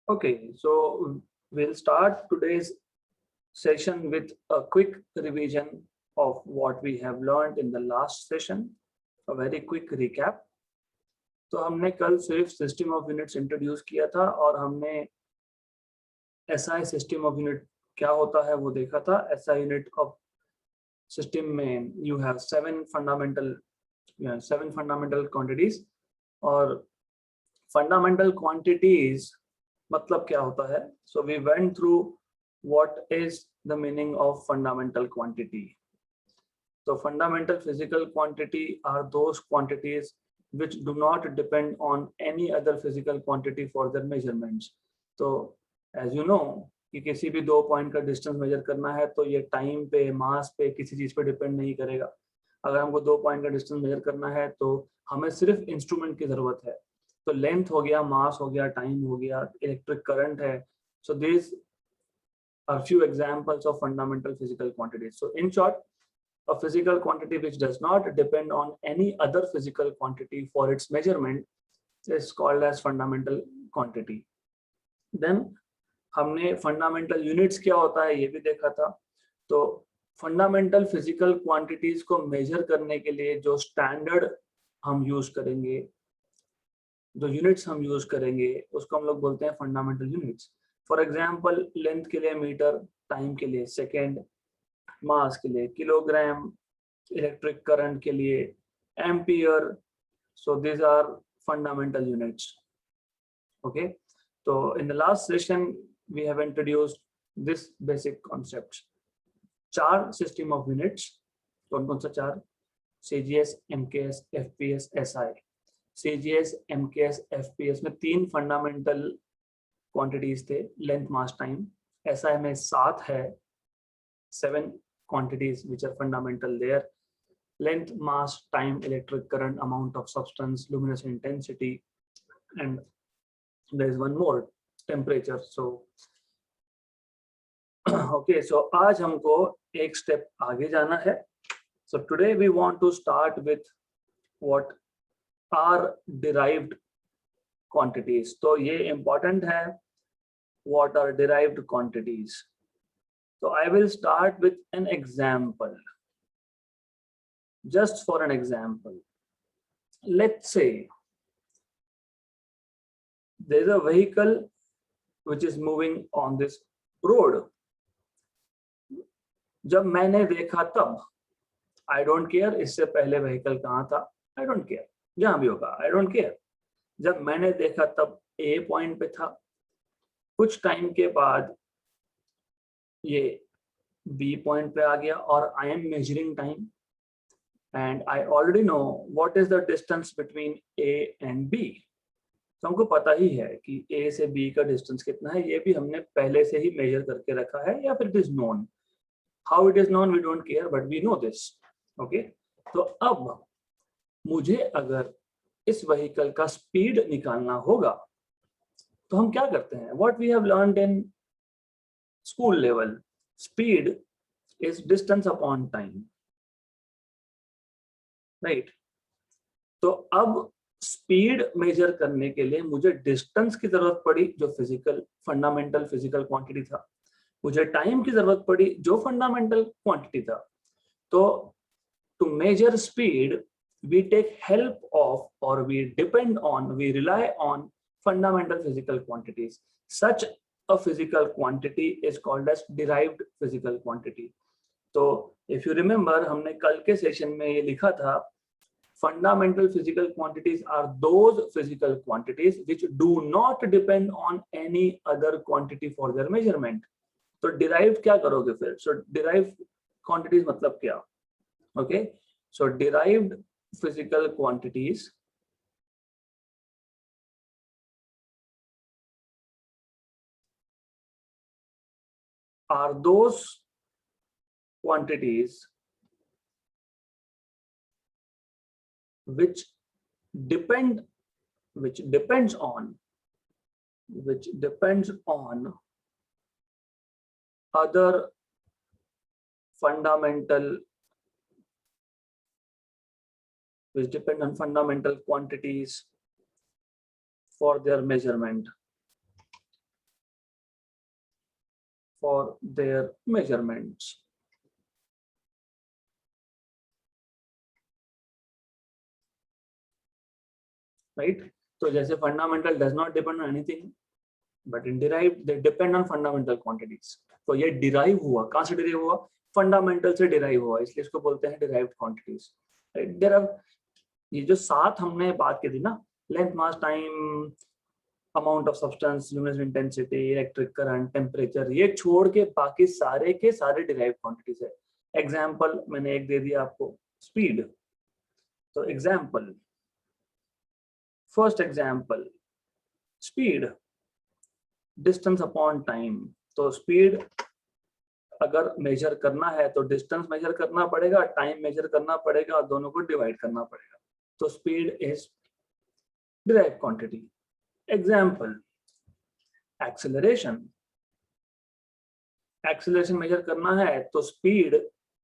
Okay, so we'll start today's session with a quick revision of what we have learned in the last session, a very quick recap. तो हमने कल सिर्फ system of units introduce किया था और हमने SI system of unit क्या होता है वो देखा था। एसआई यूनिट ऑफ सिस्टम में you have seven fundamental quantities और फंडामेंटल क्वांटिटीज मतलब क्या होता है। So we went through what is the meaning of fundamental quantity. So fundamental physical quantity are those quantities which do not depend on any other physical quantity for their measurements. So as you know कि किसी भी दो point का distance measure करना है तो ये time पे, मास पे, किसी चीज पे डिपेंड नहीं करेगा। अगर हमको दो पॉइंट का डिस्टेंस मेजर करना है तो हमें सिर्फ इंस्ट्रूमेंट की जरूरत है। तो लेंथ हो गया, मास हो गया, टाइम हो गया, इलेक्ट्रिक करंट है। So this are few examples of fundamental physical quantities. So in short, a physical quantity which does not depend on any other physical quantity for its measurement is called as fundamental quantity. Then हमने fundamental units क्या होता है ये भी देखा था। तो fundamental physical quantities को measure करने के लिए जो standard हम use करेंगे, जो units हम use करेंगे उसको हम लोग बोलते हैं fundamental units. For example length के लिए मीटर, टाइम के लिए सेकेंड, मास के लिए किलोग्राम, इलेक्ट्रिक करंट के लिए ampere. So these are fundamental units. Okay, तो in the last session we have introduced this basic concept. चार सिस्टम ऑफ यूनिट्स. कौन कौन सा चार? CGS, MKS, FPS, SI. CGS, MKS, FPS में तीन फंडामेंटल क्वांटिटीज थे, लेंथ, मास, टाइम. एसआई में 7 है, 7 quantities which are fundamental there: length, mass, time, electric current, amount of substance, luminous intensity, and there is one more, temperature. So okay, so आज हमको एक step आगे जाना है. So today we want to start with what are derived quantities. तो ये important है, what are derived quantities. So I will start with an example. Just for an example, let's say there is a vehicle which is moving on this road. जब मैंने देखा तब, I don't care इससे पहले vehicle कहाँ था, I don't care, जहाँ भी होगा I don't care. जब मैंने देखा तब A पॉइंट पे था, कुछ टाइम के बाद ये B पॉइंट पे आ गया और I am measuring time and I already know what is the distance between A and B. तो हमको पता ही है कि A से B का डिस्टेंस कितना है, ये भी हमने पहले से ही मेजर करके रखा है या फिर it is known. How it is known we don't care but we know this. Okay, तो अब मुझे अगर इस व्हीकल का स्पीड निकालना होगा तो हम क्या करते हैं? What we have learned in school level, speed is distance upon time, right? तो अब स्पीड मेजर करने के लिए मुझे डिस्टेंस की जरूरत पड़ी जो फिजिकल फंडामेंटल फिजिकल क्वांटिटी था, मुझे टाइम की जरूरत पड़ी जो फंडामेंटल क्वांटिटी था. तो to measure speed we take help of or we depend on, we rely on fundamental physical quantities. Such a physical quantity is called as derived physical quantity. तो if you remember हमने कल के session में ये लिखा था, fundamental physical quantities are those physical quantities which do not depend on any other quantity for their measurement. तो derived क्या करोगे फिर? So derived quantities मतलब क्या? Okay, so derived physical quantities are those quantities which depends on other fundamental quantities for their measurement. for their measurements. Right? So जैसे fundamental does not depend on anything, but in derived they depend on fundamental quantities. तो ये derive हुआ, कहाँ से derive हुआ? Fundamental से derive हुआ, इसलिए इसको बोलते हैं derived quantities. Right? There are ये जो 7 हमने बात की थी ना, length, mass, time, amount of substance, luminous intensity, electric current, temperature, ये छोड़ के बाकी सारे के सारे derived quantities है. Example मैंने एक दे दिया आपको, speed. तो example, first example, speed, distance upon time. तो speed अगर मेजर करना है तो डिस्टेंस मेजर करना पड़ेगा, टाइम मेजर करना पड़ेगा और दोनों को डिवाइड करना पड़ेगा. तो speed is derived quantity. Example, acceleration. Acceleration measure करना है तो स्पीड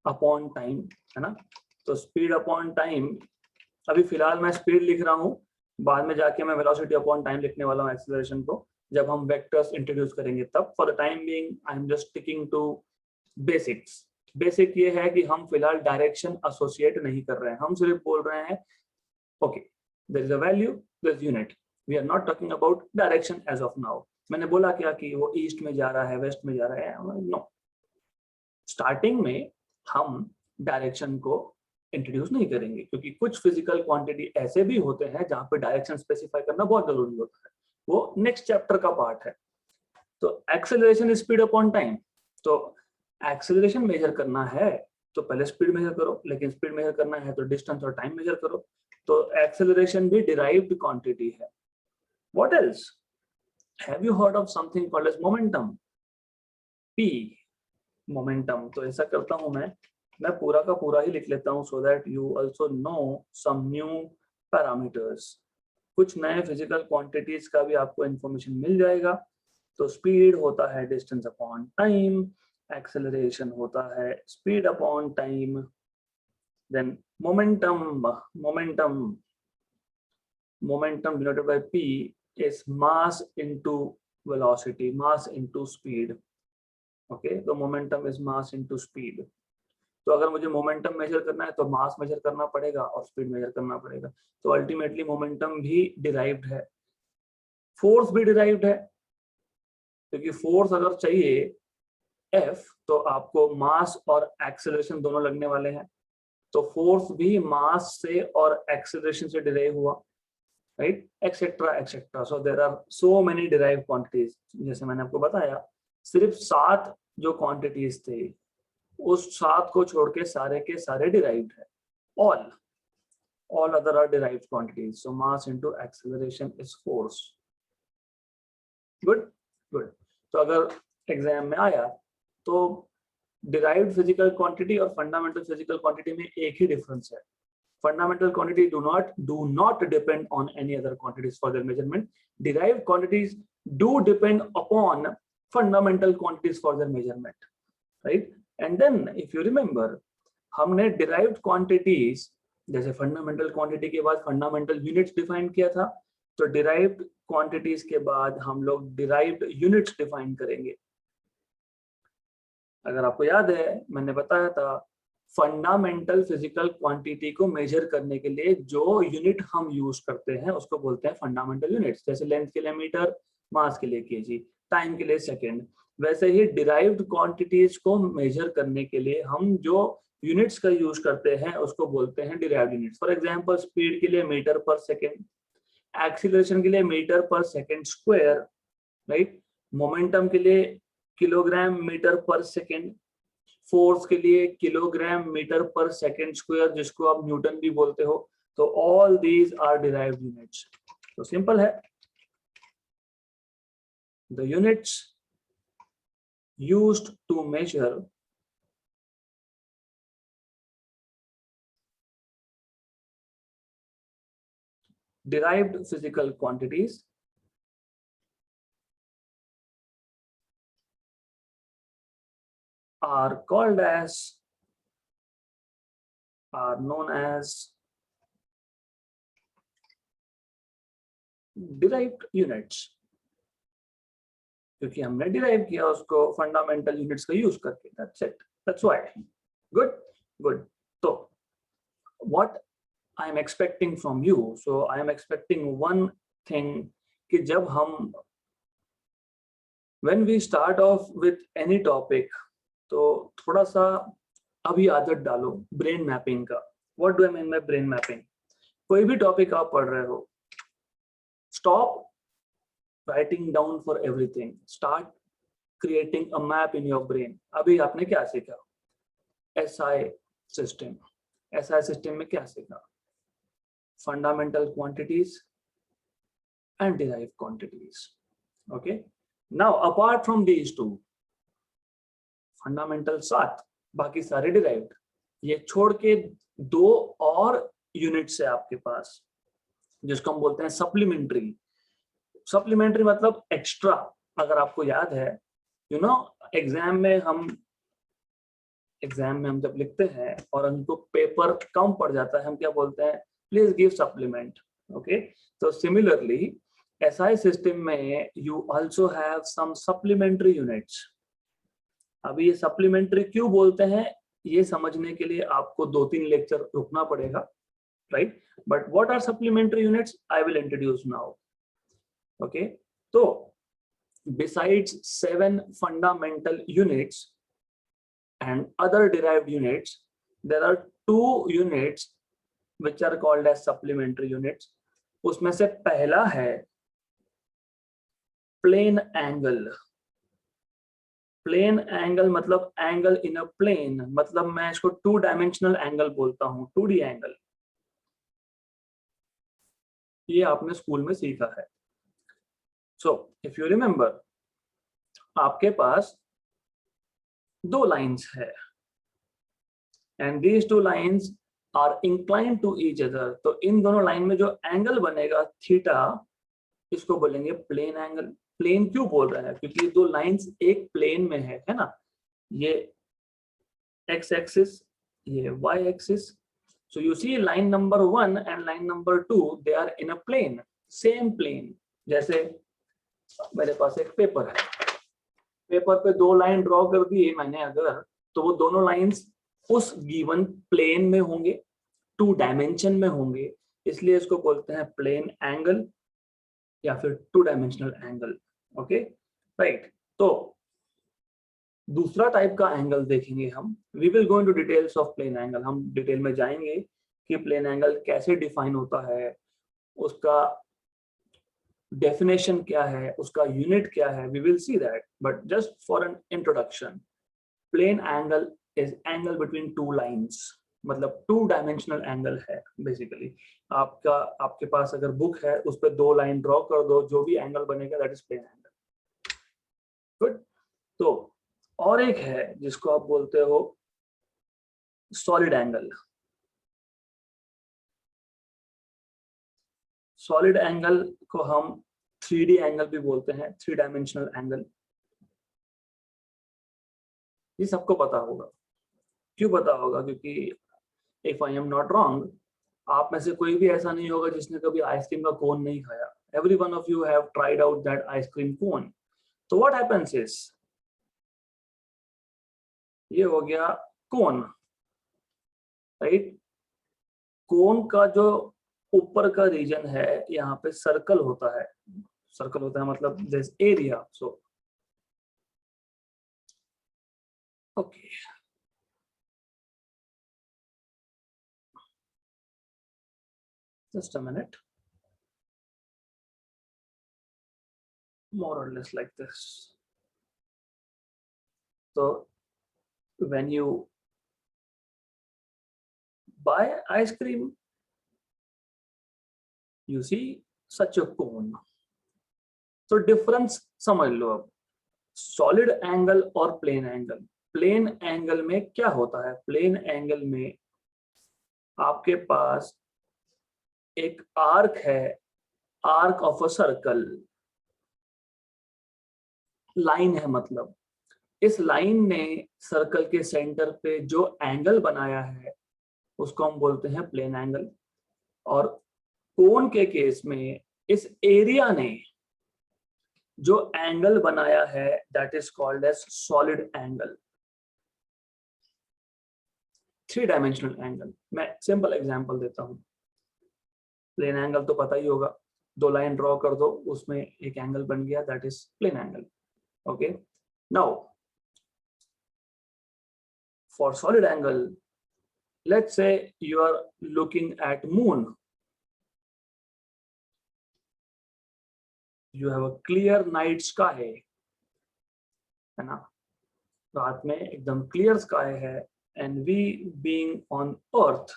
अपॉन टाइम, है ना. तो स्पीड अपॉन टाइम, अभी फिलहाल मैं स्पीड लिख रहा हूँ, बाद में जाके मैं वेलोसिटी अपॉन टाइम लिखने वाला हूँ एक्सेलरेशन को, जब हम वेक्टर्स इंट्रोड्यूस करेंगे तब. For the time being I am just sticking to basics. Basic ये है कि हम फिलहाल डायरेक्शन एसोसिएट नहीं कर रहे हैं, हम सिर्फ बोल रहे हैं okay there is a value, there is unit. We are not talking about direction as of now. मैंने बोला क्या कि वो ईस्ट में जा रहा है, वेस्ट में जा रहा है? नो. स्टार्टिंग में हम डायरेक्शन को इंट्रोड्यूस नहीं करेंगे, क्योंकि कुछ फिजिकल क्वांटिटी ऐसे भी होते हैं जहां पे डायरेक्शन स्पेसिफाई करना बहुत जरूरी होता है. वो नेक्स्ट चैप्टर का पार्ट है. तो acceleration is speed upon time. तो एक्सेलरेशन मेजर करना है तो पहले स्पीड मेजर करो, लेकिन स्पीड मेजर करना है तो डिस्टेंस और टाइम मेजर करो. तो एक्सेलरेशन भी डिराइव्ड क्वांटिटी है. What else? Have you heard of something called as momentum? P, momentum. तो ऐसा करता हूं मैं पूरा का पूरा ही लिख लेता हूं so that you also know some new parameters. कुछ नए फिजिकल क्वांटिटीज का भी आपको इंफॉर्मेशन मिल जाएगा. तो स्पीड होता है डिस्टेंस अपॉन टाइम, एक्सेलरेशन होता है speed upon time. Then momentum denoted by p is mass into velocity, mass into speed. okay, तो momentum is mass into speed. तो अगर मुझे मोमेंटम मेजर करना है तो मास मेजर करना पड़ेगा और स्पीड मेजर करना पड़ेगा. तो अल्टीमेटली मोमेंटम भी डिराइव्ड है, फोर्स भी डिराइव्ड है, क्योंकि फोर्स अगर चाहिए F तो आपको मास और एक्सेलरेशन दोनों लगने वाले हैं. तो फोर्स भी मास से और एक्सेलरेशन से डिराइव हुआ, right, etcetera etcetera. So there are so many derived quantities. जैसे मैंने आपको बताया, सिर्फ 7 जो क्वांटिटीज थे, उस 7 को छोड़ के सारे डिराइव्ड है. all other are derived quantities. So mass into acceleration is force. good. तो अगर एग्जाम में आया तो डिराइव्ड फिजिकल क्वांटिटी और फंडामेंटल फिजिकल क्वांटिटी में एक ही डिफरेंस है. Fundamental quantity do not depend on any other quantities for their measurement. Derived quantities do depend upon fundamental quantities for their measurement, right? And then if you remember, हमने derived quantities, जैसे fundamental quantity के बाद fundamental units define किया था, तो derived quantities के बाद हम लोग डिराइव्ड यूनिट्स डिफाइन करेंगे. अगर आपको याद है, मैंने बताया था फंडामेंटल फिजिकल क्वांटिटी को मेजर करने के लिए जो यूनिट हम यूज करते हैं उसको बोलते हैं फंडामेंटल यूनिट्स. जैसे लेंथ के लिए मीटर, मास के लिए केजी, टाइम के लिए सेकेंड. वैसे ही डिराइव्ड क्वांटिटीज को मेजर करने के लिए हम जो यूनिट्स का यूज करते हैं उसको बोलते हैं derived units. For example, speed के लिए मीटर पर सेकेंड, एक्सीलरेशन के लिए मीटर पर सेकेंड स्क्वायर, राइट, मोमेंटम के लिए किलोग्राम मीटर पर सेकेंड, फोर्स के लिए किलोग्राम मीटर पर सेकेंड स्क्वायर, जिसको आप न्यूटन भी बोलते हो. तो all these are derived units. तो सिंपल है, the units used to measure derived physical quantities are known as derived units. क्योंकि हमने डिराइव किया उसको फंडामेंटल यूनिट्स का यूज करके. That's it. That's why. Good. Good. तो what I am expecting from you, so I am expecting one thing कि जब हम when we start off with any topic, तो थोड़ा सा अभी आदत डालो ब्रेन मैपिंग का. What do I mean by brain mapping? कोई भी टॉपिक आप पढ़ रहे हो, stop writing down for everything, start creating a map in your brain. अभी आपने क्या सीखा? SI system. एसआई सिस्टम में क्या सीखा? Fundamental quantities and derived quantities. Okay. Now, apart from these two, fundamental 7, बाकी सारे डिराइव्ड. ये छोड़ के 2 और यूनिट्स है आपके पास जिसको हम बोलते हैं सप्लीमेंट्री. सप्लीमेंट्री मतलब एक्स्ट्रा. अगर आपको याद है, यू नो, एग्जाम में हम जब लिखते हैं और हमको पेपर कम पड़ जाता है, हम क्या बोलते हैं? Please give supplement. ओके. तो सिमिलरली SI सिस्टम में you also have some supplementary units. अभी ये सप्लीमेंट्री क्यों बोलते हैं ये समझने के लिए आपको 2-3 लेक्चर रुकना पड़ेगा, right? But what are supplementary units? I will introduce now. Okay. तो besides 7 fundamental units and other derived units, there are 2 units which are called as supplementary units. उसमें से पहला है प्लेन एंगल. प्लेन एंगल मतलब angle in a plane, मतलब मैं इसको 2 dimensional angle बोलता हूं, 2D एंगल. ये आपने स्कूल में सीखा है. सो इफ यू रिमेंबर, आपके पास 2 लाइंस है and these 2 lines are inclined to each other. तो इन दोनों लाइन में जो एंगल बनेगा थीटा, इसको बोलेंगे प्लेन एंगल. प्लेन क्यों बोल रहा है? क्योंकि ये 2 लाइंस एक प्लेन में है ना. ये x एक्सिस, ये y axis. So you see line number 1 and line number 2, they are in a plane, same plane. जैसे मेरे पास एक पेपर है, पेपर पे 2 लाइन ड्रॉ कर दिए मैंने अगर, तो वो दोनों लाइंस उस गिवन प्लेन में होंगे, 2 डायमेंशन में होंगे, इसलिए इसको बोलते हैं प्लेन एंगल या फिर 2 डायमेंशनल एंगल. Okay, right. तो दूसरा टाइप का एंगल देखेंगे हम. We will go into details of plane angle. हम डिटेल में जाएंगे कि प्लेन एंगल कैसे डिफाइन होता है, उसका डेफिनेशन क्या है, उसका यूनिट क्या है. We will see that, but just for an introduction, plane angle is angle between 2 lines, मतलब 2 डायमेंशनल एंगल है बेसिकली. आपके पास अगर बुक है, उस पर 2 लाइन ड्रॉ कर दो, जो भी एंगल बनेगा that is plane angle. Good. तो और एक है जिसको आप बोलते हो सॉलिड एंगल. सॉलिड एंगल को हम 3D एंगल भी बोलते हैं, 3 डायमेंशनल एंगल. ये सबको पता होगा. क्यों पता होगा? क्योंकि if I am not wrong, आप में से कोई भी ऐसा नहीं होगा जिसने कभी आइसक्रीम का कोन नहीं खाया. Every one of you have tried out that ice cream cone. तो व्हाट हैपेंस इज, ये हो गया कोन, राइट? कोन का जो ऊपर का रीजन है, यहाँ पे सर्कल होता है. सर्कल होता है मतलब this area. So okay, just a minute. More or less like this. So when you buy ice cream, you see such a cone. So difference समझ लो अब. सॉलिड एंगल और प्लेन एंगल. प्लेन एंगल में क्या होता है? Plane angle में आपके पास एक आर्क है, arc of a circle. Line है, मतलब इस लाइन ने सर्कल के सेंटर पे जो एंगल बनाया है उसको हम बोलते हैं प्लेन एंगल. और कोन के केस में इस एरिया ने जो एंगल बनाया है that is called as solid angle, 3 dimensional angle. मैं सिंपल एग्जांपल देता हूं। प्लेन एंगल तो पता ही होगा, 2 लाइन ड्रॉ कर दो, उसमें एक एंगल बन गया, that is plane angle. Okay, now for solid angle, let's say you are looking at moon, you have a clear night sky, है ना, रात में एकदम क्लियर स्काई है, and we being on earth,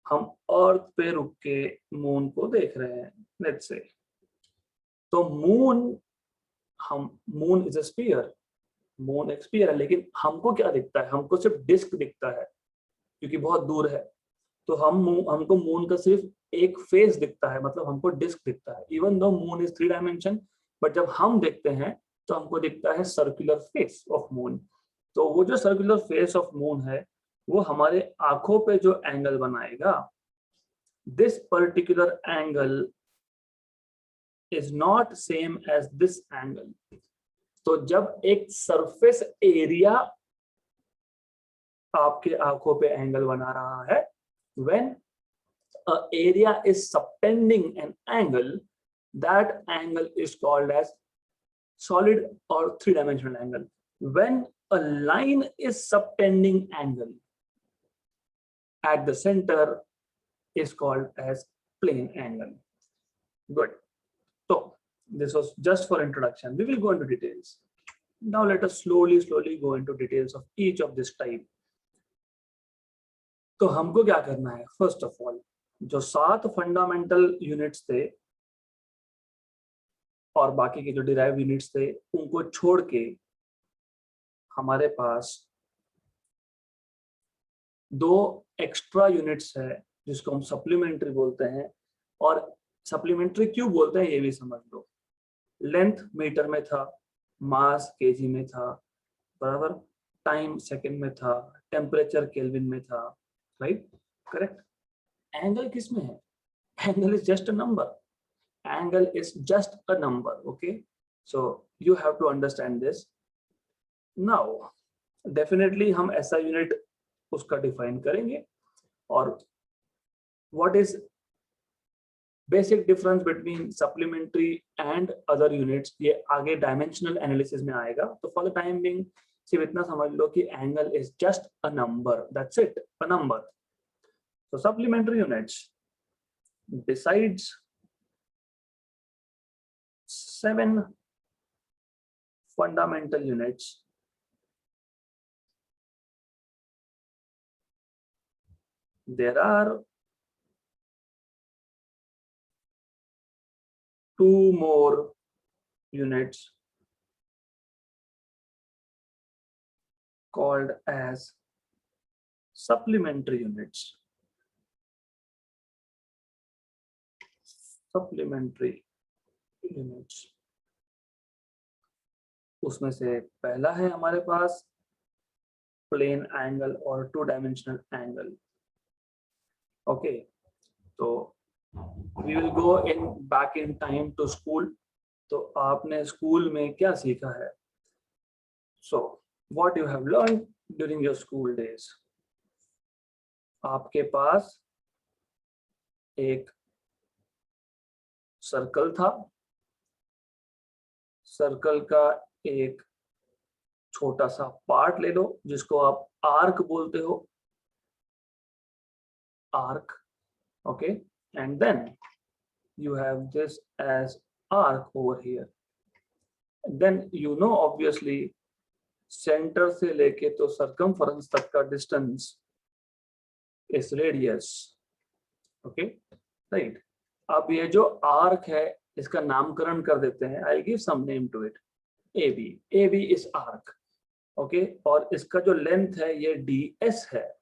हम अर्थ पे रुक के मून को देख रहे हैं, लेट्स से। तो moon is a sphere, moon एक स्फीयर है, लेकिन हमको क्या दिखता है, हमको सिर्फ डिस्क दिखता है क्योंकि बहुत दूर है। तो हमको मून का सिर्फ एक फेस दिखता है, मतलब हमको डिस्क दिखता है, even though moon is 3 dimension, but जब हम देखते हैं तो हमको दिखता है सर्कुलर फेस ऑफ मून। तो वो जो सर्कुलर फेस ऑफ मून है, वो हमारे आंखों पे जो एंगल बनाएगा, this particular angle is not same as this angle. तो जब एक सरफेस एरिया आपके आंखों पे एंगल बना रहा है, when an area is subtending an angle, that angle is called as solid or 3 dimensional angle. When a line is subtending angle at the center is called as plane angle. Good. So this was just for introduction. We will go into details. Now let us slowly go into details of each of this type. तो हमको क्या करना है, first of all जो 7 fundamental units थे और बाकी के जो डिराइव यूनिट्स थे, उनको छोड़ के हमारे पास 2 एक्स्ट्रा यूनिट्स है जिसको हम सप्लीमेंट्री बोलते हैं। और सप्लीमेंट्री क्यों बोलते हैं ये भी समझ लो। लेंथ मीटर में था, मास केजी में था, बराबर, टाइम सेकंड में था, टेम्परेचर केल्विन में था, राइट, करेक्ट। एंगल किस में है, angle is just a number, angle is just a number, okay, so you have to understand this. Now definitely हम ऐसा यूनिट उसका डिफाइन करेंगे, और what is basic difference between supplementary and other units, ये आगे डायमेंशनल एनालिसिस में आएगा। तो फॉर द टाइम बिंग सिर्फ इतना समझ लो कि angle is just a number, that's it, a number. तो supplementary units besides 7 fundamental units, there are 2 more units called as supplementary units. Supplementary units, उसमें से पहला है हमारे पास प्लेन एंगल और 2 डायमेंशनल एंगल। ओके, तो we will go in back in time to school. तो आपने स्कूल में क्या सीखा है, so what you have learn during your school days. आपके पास एक सर्कल था, सर्कल का एक छोटा सा पार्ट ले लो जिसको आप आर्क बोलते हो, arc, okay, and then you have this as arc over here. Then you know obviously center से लेके तो circumference तक का distance is radius, okay, right। अब ये जो arc है इसका नामकरण कर देते हैं, I'll give some name to it, AB, AB is arc, okay, और इसका जो length है ये ds है,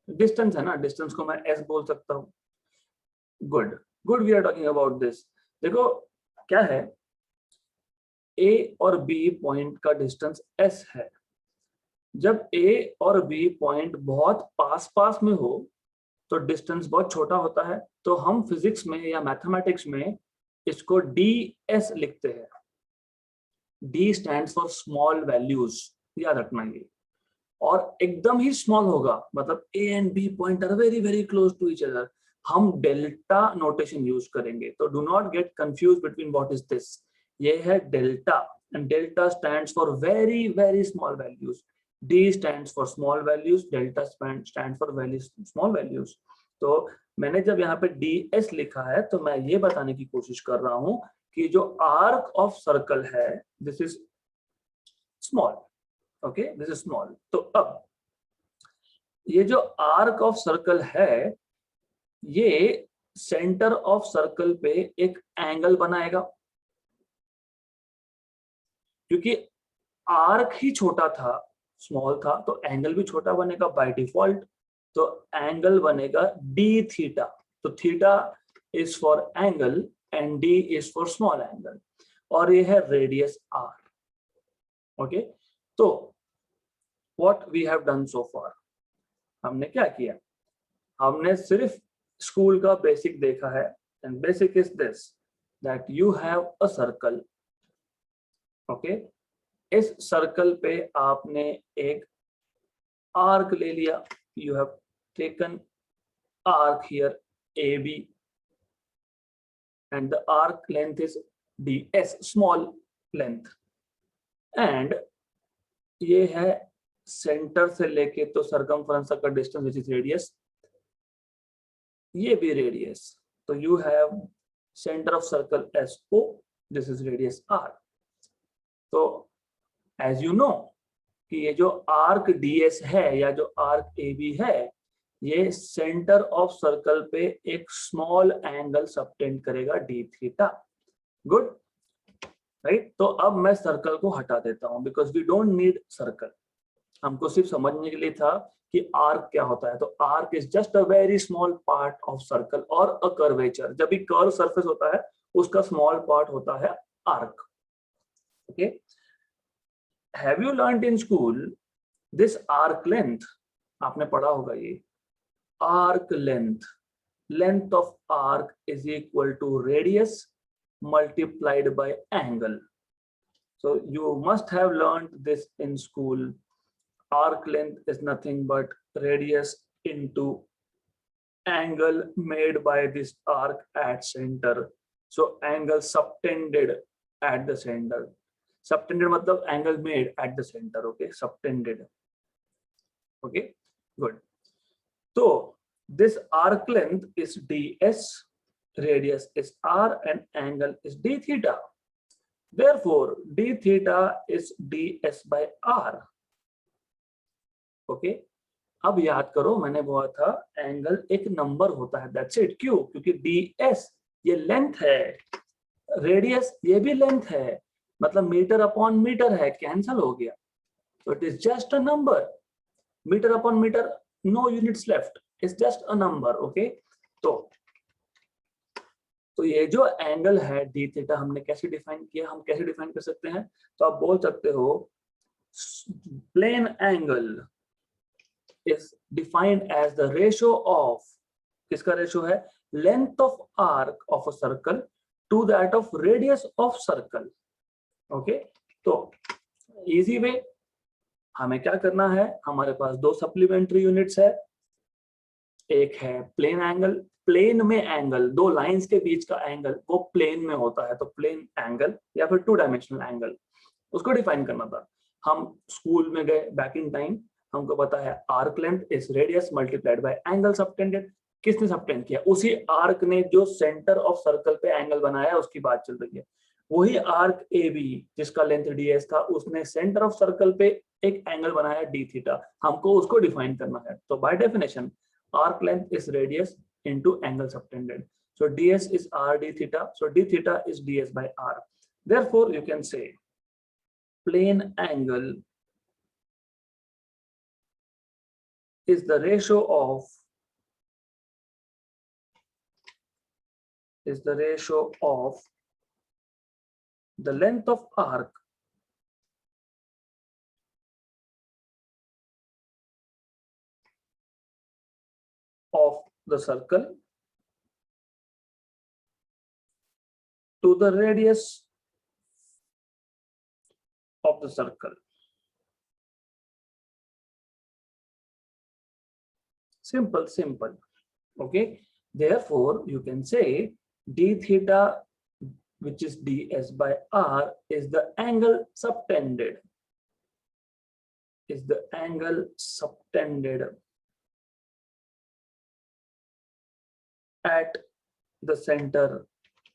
distance है ना, distance को मैं s बोल सकता हूँ। Good, we are talking about this. देखो क्या है, A और B पॉइंट का डिस्टेंस S है। जब A और B पॉइंट बहुत पास में हो तो डिस्टेंस बहुत छोटा होता है, तो हम फिजिक्स में या मैथमेटिक्स में इसको ds लिखते हैं, D stands for small values, याद रखना ये। और एकदम ही स्मॉल होगा मतलब A and B point are very very close to each other, हम डेल्टा नोटेशन यूज करेंगे। तो do not get confuse between what is this, ये है delta, and delta stands for very very small values, D stands for small values, delta stand for very small values. तो मैंने जब यहाँ पे DS लिखा है तो मैं ये बताने की कोशिश कर रहा हूँ कि जो आर्क ऑफ सर्कल है this is small, okay this is small. तो अब ये जो आर्क ऑफ सर्कल है ये सेंटर ऑफ सर्कल पे एक एंगल बनाएगा, क्योंकि आर्क ही छोटा था, स्मॉल था, तो एंगल भी छोटा बनेगा बाय डिफॉल्ट। तो एंगल बनेगा डी थीटा। तो theta is for angle and D is for small angle, और ये है रेडियस आर। ओके, तो what we have done so far, हमने क्या किया, हमने सिर्फ स्कूल का बेसिक देखा है, and basic is this that you have a circle. Okay, इस सर्कल पे आपने एक आर्क ले लिया, you have taken arc here AB and the arc length is DS, small length, and ये है सेंटर से लेके तो सरकमफ्रेंस का डिस्टेंस विच इज रेडियस, ये भी रेडियस। तो you have centre of circle SO, this is radius R। तो एज यू नो कि ये जो आर्क DS है या जो आर्क AB है ये सेंटर ऑफ सर्कल पे एक स्मॉल एंगल सबटेंड करेगा D थीटा। Good, right. तो अब मैं सर्कल को हटा देता हूं because we don't need circle, हमको सिर्फ समझने के लिए था कि आर्क क्या होता है। तो arc is just a very small part of circle और अ कर्वेचर, जब भी कर्व सरफेस होता है उसका स्मॉल पार्ट होता है arc. Okay, have you learned in school this arc length, आपने पढ़ा होगा ये arc length, length of arc is equal to radius multiplied by angle. So you must have learned this in school. Arc length is nothing but radius into angle made by this arc at center. So angle subtended at the center. Subtended matlab angle made at the center. Okay, subtended. Okay, good. So this arc length is DS, radius is R, and angle is D theta. Therefore, D theta is DS by R. Okay, अब याद करो मैंने बोला था angle एक number होता है, that's it. क्यों? क्योंकि DS ये लेंथ है, रेडियस ये भी लेंथ है, मतलब मीटर अपॉन मीटर है, कैंसल हो गया। So it is just a number, metre upon metre, no units left, it's just a number. Okay, तो ये जो एंगल है डी थीटा हमने कैसे डिफाइन किया, हम कैसे डिफाइन कर सकते हैं? तो आप बोल सकते हो plane angle is defined as the ratio of, किसका रेशियो है? Length of arc of a circle to that of radius of circle. Okay, तो इजी वे, हमें क्या करना है, हमारे पास दो सप्लीमेंट्री यूनिट्स है, एक है प्लेन एंगल, प्लेन में एंगल, दो लाइंस के बीच का एंगल वो प्लेन में होता है, तो प्लेन एंगल या फिर टू डायमेंशनल एंगल, उसको डिफाइन करना था। हम स्कूल में गए बैक इन टाइम, हमको पता है arc length is radius multiplied by angle subtended. किसने सबटेंड किया? उसी आर्क ने जो सेंटर ऑफ सर्कल पे एंगल बनाया उसकी बात चल रही है। वही आर्क AB जिसका लेंथ DS था उसने सेंटर ऑफ सर्कल पे एक एंगल बनाया D थीटा, हमको उसको डिफाइन करना है। तो by definition arc length is radius into angle subtended. So DS is R D theta. So D theta is DS by R. Therefore, you can say plane angle is the ratio of the length of arc of the circle to the radius of the circle. Simple. Okay, therefore you can say d theta, which is ds by r, is the angle subtended, at the center,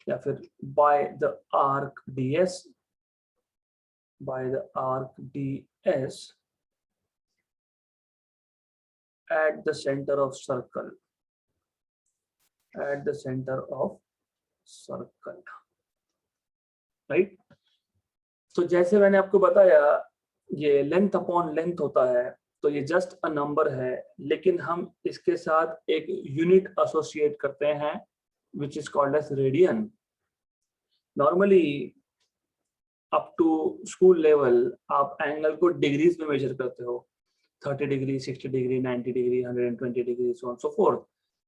या फिर by the arc ds, at the center of circle, right? तो जैसे मैंने आपको बताया ये length upon length होता है, तो ये जस्ट अ नंबर है, लेकिन हम इसके साथ एक यूनिट एसोसिएट करते हैं which is called as radian. Normally up to school level आप एंगल को डिग्रीज में मेजर करते हो, 30 degree, 60 degree, 90 degree, 120 degree, so on so forth.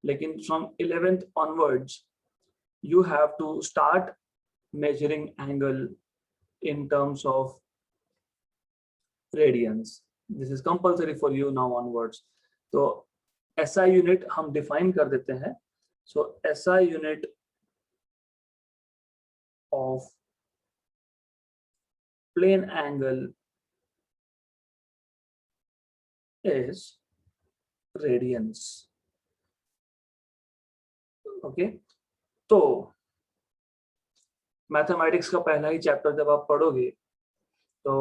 लेकिन from 11th onwards you have to start measuring angle in terms of radians. This is compulsory for you now onwards. तो SI unit हम define कर देते हैं. So SI unit of plane angle is radians. Okay, तो mathematics का पहला ही chapter जब आप पढ़ोगे तो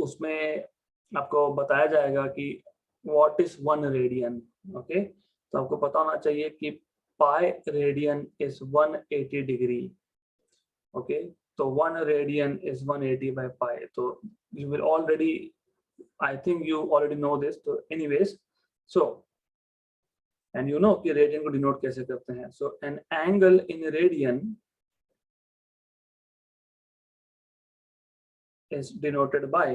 उसमें आपको बताया जाएगा कि व्हाट इज 1 रेडियन. ओके, तो आपको पता होना चाहिए कि pi radian is 180 degree. Okay, तो 1 रेडियन इज 180 बाय पाई. तो you will already, I think you already know this. तो anyways, so and you know कि रेडियन को डिनोट कैसे करते हैं. So an angle in radian is denoted by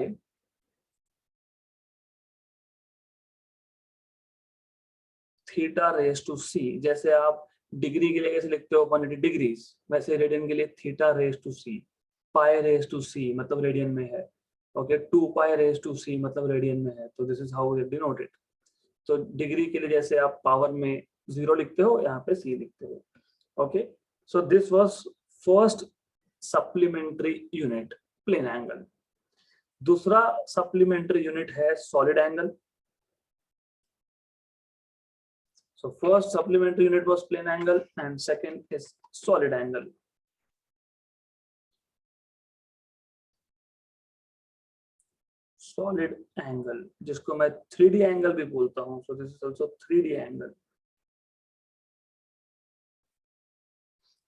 theta raised to c. जैसे आप degree के लिए कैसे लिखते हो 180 डिग्रीज, वैसे रेडियन के लिए theta raised to C. Pi raised to C मतलब रेडियन में है. Okay, 2 pi raised to C मतलब रेडियन में है. तो this is how we denote it. तो डिग्री के लिए जैसे आप पावर में 0 लिखते हो, यहाँ पे c लिखते हो. Okay, so this was first supplementary unit, plane angle. दूसरा सप्लीमेंट्री यूनिट है solid angle. So first supplementary unit was plane angle and second is solid angle. Solid angle जिसको मैं 3D angle भी बोलता हूँ. So this is also 3D angle.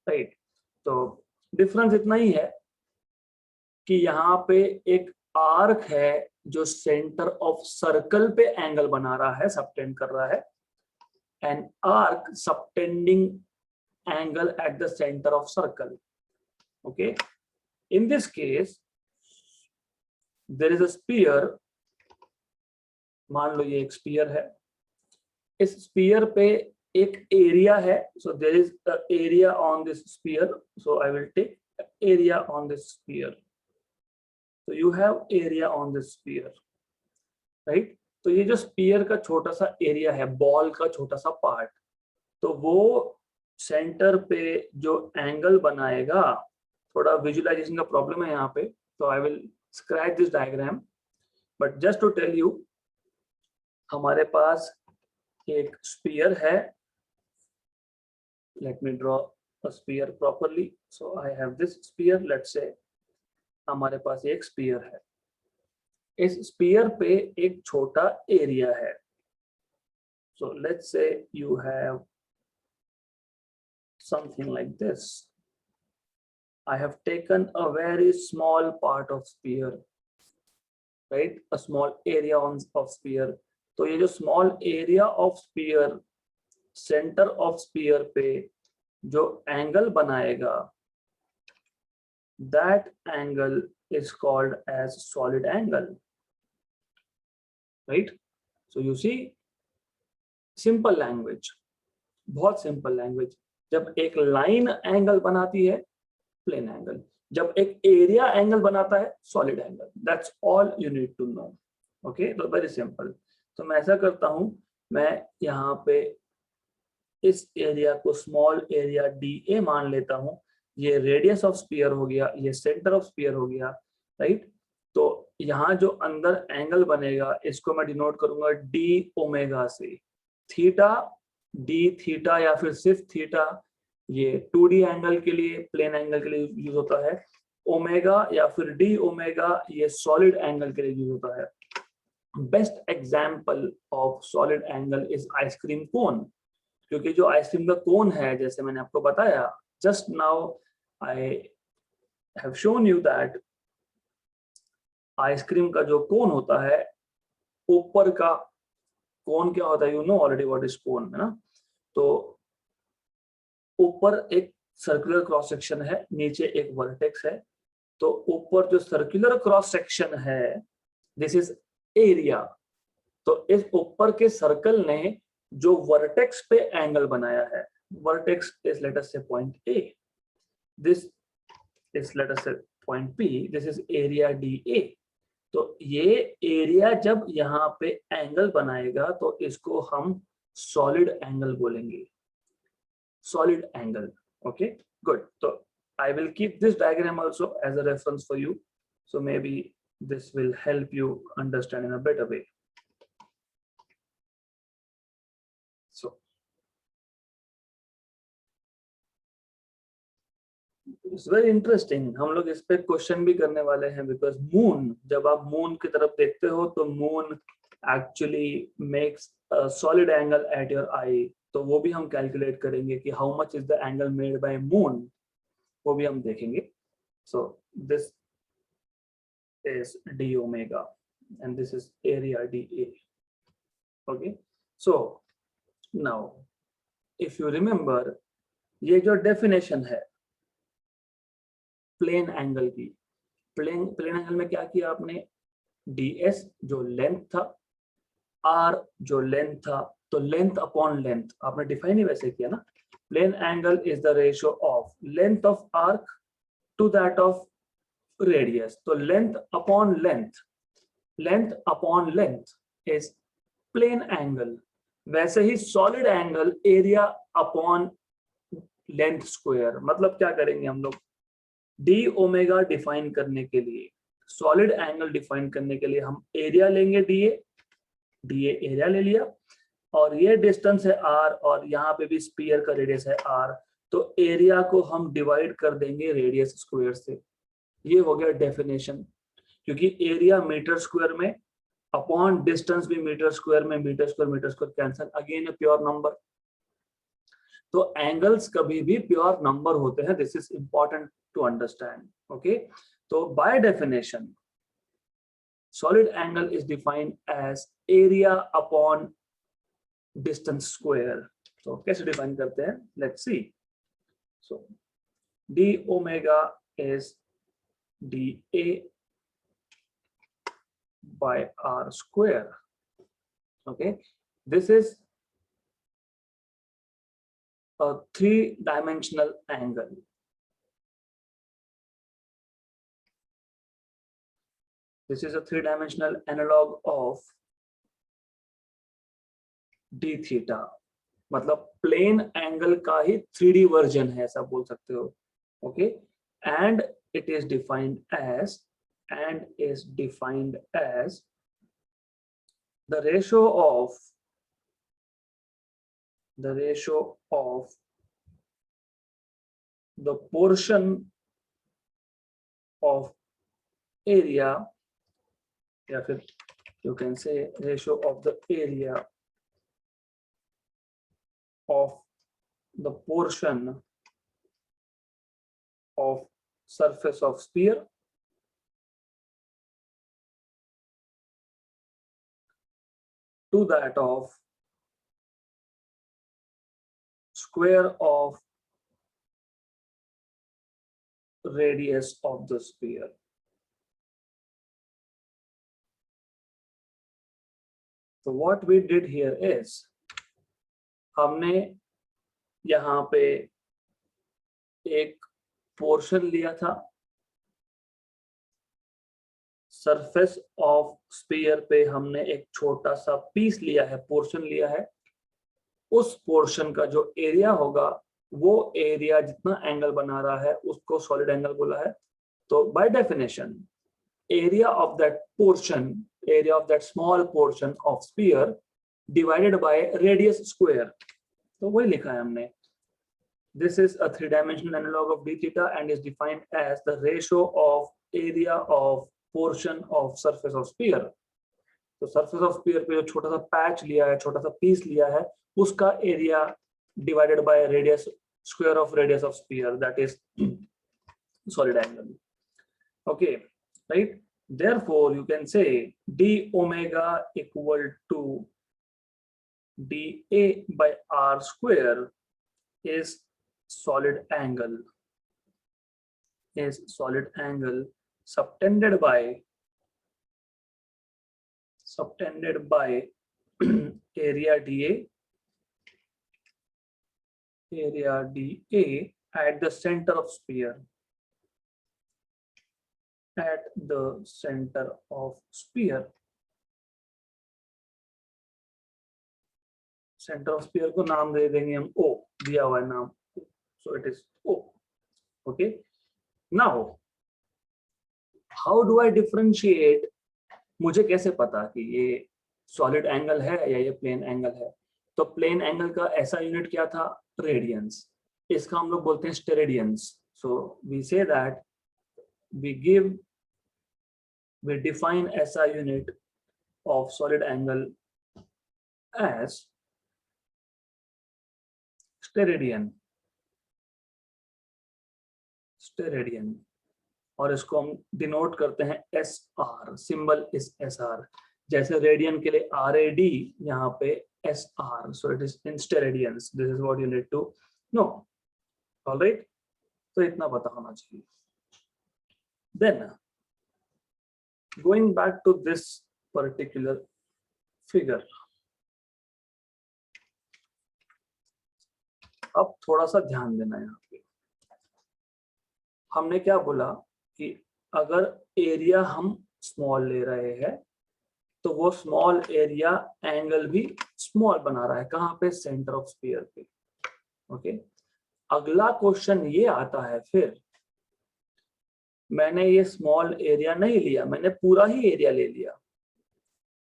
Right. तो difference इतना ही है कि यहाँ पे एक आर्क है जो सेंटर ऑफ सर्कल पे एंगल बना रहा है, सबटेंड कर रहा है. An arc subtending angle at the center of circle. Okay, in this case there is a sphere. मान लो ये एक sphere है. इस sphere पे एक area है. So there is an area on this sphere. So I will take area on this sphere. So you have area on this sphere, right? तो ये जो स्पीयर का छोटा सा एरिया है, बॉल का छोटा सा पार्ट, तो वो सेंटर पे जो एंगल बनाएगा, थोड़ा विजुअलाइजेशन का प्रॉब्लम है यहाँ पे, तो I will scratch this diagram. But just to tell you, हमारे पास एक स्पीयर है. Let me draw a sphere properly. So I have this sphere. Let's say हमारे पास एक स्पीयर है. इस स्पीयर पे एक छोटा एरिया है. So let's say you have something like this. I have taken a very small part of sphere, right? A small area of sphere. तो ये जो small area of sphere, center of sphere पे जो angle बनाएगा, that angle is called as solid angle, right? So you see, simple language, बहुत simple language. जब एक line angle बनाती है, प्लेन एंगल. जब एक एरिया एंगल बनाता है solid angle, that's all you need to know. Okay, तो वेरी सिंपल। तो मैं ऐसा करता हूं, मैं यहाँ पे इस एरिया को स्मॉल एरिया DA मान लेता हूं, ये रेडियस ऑफ स्फीयर हो गया, ये सेंटर ऑफ स्फीयर हो गया, राइट। तो यहाँ जो अंदर एंगल बनेगा इसको मैं डिनोट करूंगा D ओमेगा से। थीटा, D थीटा या फिर सिर्फ थीटा, ये 2D एंगल के लिए, प्लेन एंगल के लिए यूज होता है। ओमेगा या फिर D ओमेगा ये सॉलिड एंगल के लिए यूज होता है। Best example of solid angle is ice cream cone, क्योंकि जो आइसक्रीम का कोन है, जैसे मैंने आपको बताया just now, I have shown you that ice cream का जो कोन होता है, ऊपर का कोन क्या होता है, you know already what is cone, है ना। तो ऊपर एक सर्कुलर क्रॉस सेक्शन है, नीचे एक वर्टेक्स है। तो ऊपर जो सर्कुलर क्रॉस सेक्शन है, दिस इज एरिया। तो इस ऊपर के सर्कल ने जो वर्टेक्स पे एंगल बनाया है, vertex is let us say point A, this is let us say point B, this is area DA। तो ये एरिया जब यहाँ पे एंगल बनाएगा तो इसको हम सॉलिड एंगल बोलेंगे, सॉलिड एंगल। Okay, good. तो I will keep this diagram also as a reference for you, so maybe this will help you understand in a better way. So it's very interesting, हम लोग इस पे question भी करने वाले हैं, because moon, जब आप मून की तरफ देखते हो तो moon actually makes a solid angle at your eye, तो वो भी हम कैलकुलेट करेंगे कि how much is the angle made bye moon, वो भी हम देखेंगे। So this is D omega and this is area DA. Okay, so now if you remember, ये जो डेफिनेशन है प्लेन एंगल की, प्लेन एंगल में क्या किया आपने, DS जो लेंथ था, R जो लेंथ था, तो लेंथ अपॉन लेंथ आपने डिफाइन ही वैसे किया ना। Plane angle is the ratio of length of arc to that of radius. तो length upon length, length upon length is plane angle. वैसे ही solid angle area upon length square. मतलब क्या करेंगे हम लोग, D ओमेगा डिफाइन करने के लिए, सॉलिड एंगल डिफाइन करने के लिए हम एरिया लेंगे DA एरिया ले लिया, और ये डिस्टेंस है R, और यहाँ पे भी स्फीयर का रेडियस है R, तो एरिया को हम डिवाइड कर देंगे रेडियस स्क्वायर से। ये हो गया डेफिनेशन, क्योंकि एरिया मीटर स्क्वायर में अपॉन डिस्टेंस भी मीटर स्क्वायर में, meter square cancel, again a pure number. तो एंगल्स कभी भी प्योर नंबर होते हैं, this is important to understand. Okay, तो by definition solid angle is defined as area upon distance square. तो कैसे डिफाइन करते हैं, let's see. So D omega is DA by R square. Okay, this is a three-dimensional angle. This is a three-dimensional analog of D theta. मतलब plane angle का ही 3D version है, ऐसा बोल सकते हो। Okay, and it is defined as the ratio of the portion of area, या फिर you can say ratio of the area of the portion of surface of sphere to that of square of radius of the sphere. So what we did here is, हमने यहाँ पे एक portion लिया था surface of sphere पे हमने एक छोटा सा पीस लिया है, पोर्शन लिया है, उस पोर्शन का जो एरिया होगा वो एरिया जितना एंगल बना रहा है उसको सॉलिड एंगल बोला है। तो by definition area of that portion, area of that small portion of sphere divided by radius square, तो वही लिखा है हमने। This is a three-dimensional analog of d theta and is defined as the ratio of area of portion of surface of sphere। तो surface of sphere पे जो छोटा सा पैच लिया है, छोटा सा पीस लिया है, उसका area divided by radius square of radius of sphere, that is solid angle। Okay, right? Therefore, you can say d omega equal to dA by r square is solid angle, subtended by area dA at the center of sphere, at the center of sphere। Centre of sphere को नाम दे देंगे हम O, दिया हुआ है नाम, so it is O। okay, now how do I differentiate, मुझे कैसे पता कि ये सॉलिड एंगल है या ये प्लेन एंगल है? तो प्लेन एंगल का ऐसा यूनिट क्या था? रेडियंस। इसका हम लोग बोलते हैं steradians. So we say that we define SI unit of solid angle as steradian, और इसको हम डिनोट करते हैं SR, सिंबल इज SR। जैसे रेडियन के लिए RAD, यहाँ पे SR, so it is in steradians। This is what you need to know। All right, तो इतना पता होना चाहिए। Then going back to this particular figure, अब थोड़ा सा ध्यान देना है यहाँ पे। हमने क्या बोला कि अगर एरिया हम स्मॉल ले रहे हैं तो वो स्मॉल एरिया एंगल भी स्मॉल बना रहा है। कहाँ पे? सेंटर ऑफ स्फीयर पे। ओके, अगला क्वेश्चन ये आता है, फिर मैंने ये स्मॉल एरिया नहीं लिया, मैंने पूरा ही एरिया ले लिया।